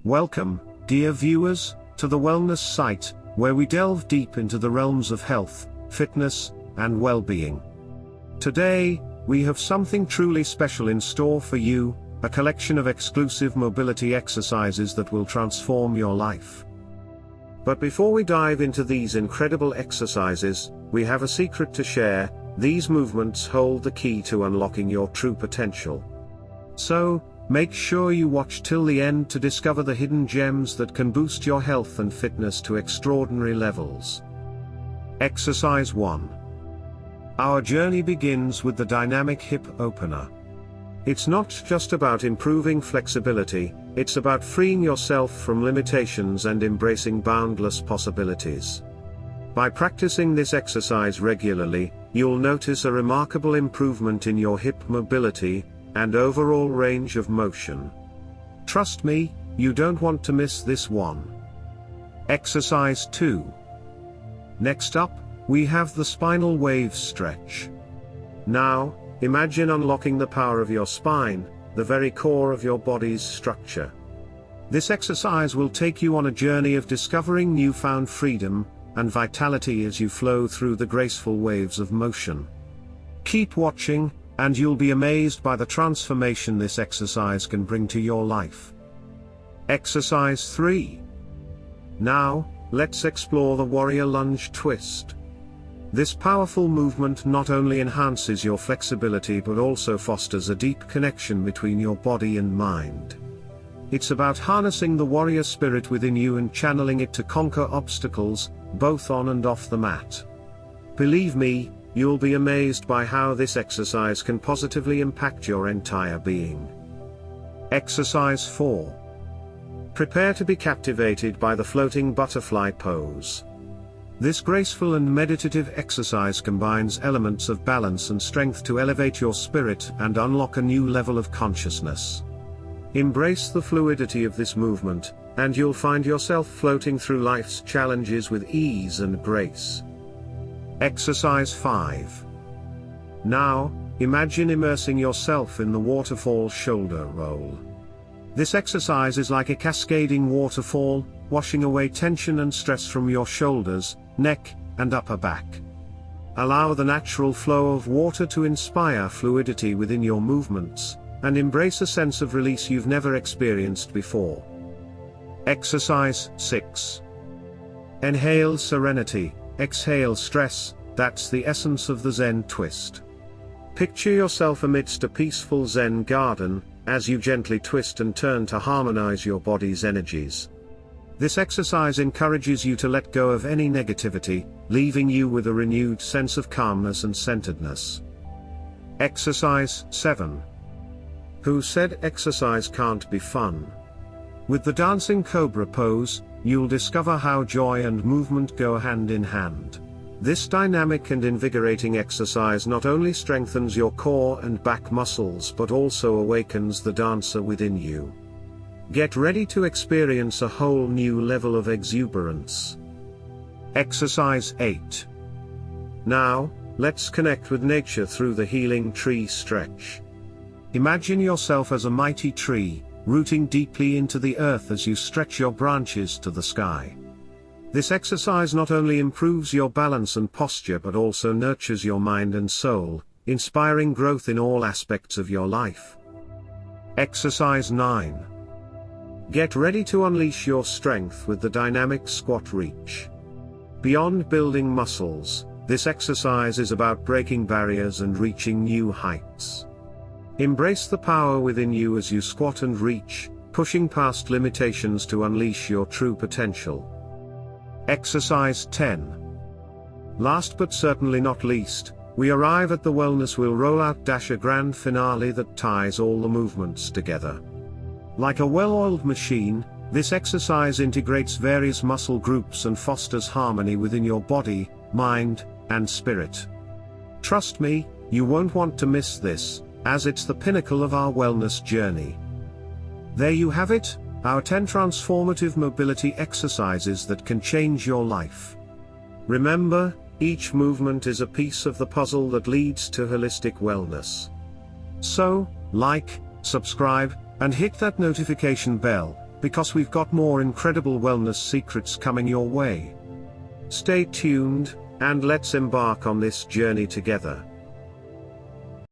Welcome, dear viewers, to the Wellness Site, where we delve deep into the realms of health, fitness, and well-being. Today, we have something truly special in store for you, a collection of exclusive mobility exercises that will transform your life. But before we dive into these incredible exercises, we have a secret to share. These movements hold the key to unlocking your true potential. So, make sure you watch till the end to discover the hidden gems that can boost your health and fitness to extraordinary levels. Exercise 1. Our journey begins with the dynamic hip opener. It's not just about improving flexibility, it's about freeing yourself from limitations and embracing boundless possibilities. By practicing this exercise regularly, you'll notice a remarkable improvement in your hip mobility and overall range of motion. Trust me, you don't want to miss this one. Exercise 2. Next up, we have the Spinal Wave Stretch. Now, imagine unlocking the power of your spine, the very core of your body's structure. This exercise will take you on a journey of discovering newfound freedom and vitality as you flow through the graceful waves of motion. Keep watching, and you'll be amazed by the transformation this exercise can bring to your life. Exercise 3. Now, let's explore the warrior lunge twist. This powerful movement not only enhances your flexibility but also fosters a deep connection between your body and mind. It's about harnessing the warrior spirit within you and channeling it to conquer obstacles, both on and off the mat. Believe me, you'll be amazed by how this exercise can positively impact your entire being. Exercise 4. Prepare to be captivated by the floating butterfly pose. This graceful and meditative exercise combines elements of balance and strength to elevate your spirit and unlock a new level of consciousness. Embrace the fluidity of this movement, and you'll find yourself floating through life's challenges with ease and grace. Exercise 5. Now, imagine immersing yourself in the waterfall shoulder roll. This exercise is like a cascading waterfall, washing away tension and stress from your shoulders, neck, and upper back. Allow the natural flow of water to inspire fluidity within your movements, and embrace a sense of release you've never experienced before. Exercise 6. Inhale serenity, exhale stress. That's the essence of the Zen twist. Picture yourself amidst a peaceful Zen garden, as you gently twist and turn to harmonize your body's energies. This exercise encourages you to let go of any negativity, leaving you with a renewed sense of calmness and centeredness. Exercise 7. Who said exercise can't be fun? With the dancing COBRA pose, you'll discover how joy and movement go hand in hand. This dynamic and invigorating exercise not only strengthens your core and back muscles but also awakens the dancer within you. Get ready to experience a whole new level of exuberance. Exercise 8. Now, let's connect with nature through the healing tree stretch. Imagine yourself as a mighty tree, rooting deeply into the earth as you stretch your branches to the sky. This exercise not only improves your balance and posture but also nurtures your mind and soul, inspiring growth in all aspects of your life. Exercise 9. Get ready to unleash your strength with the dynamic squat reach. Beyond building muscles, this exercise is about breaking barriers and reaching new heights. Embrace the power within you as you squat and reach, pushing past limitations to unleash your true potential. Exercise 10. Last but certainly not least, we arrive at the Wellness Will Rollout - a grand finale that ties all the movements together. Like a well-oiled machine, this exercise integrates various muscle groups and fosters harmony within your body, mind, and spirit. Trust me, you won't want to miss this, as it's the pinnacle of our wellness journey. There you have it, our 10 transformative mobility exercises that can change your life. Remember, each movement is a piece of the puzzle that leads to holistic wellness. So, like, subscribe, and hit that notification bell, because we've got more incredible wellness secrets coming your way. Stay tuned, and let's embark on this journey together.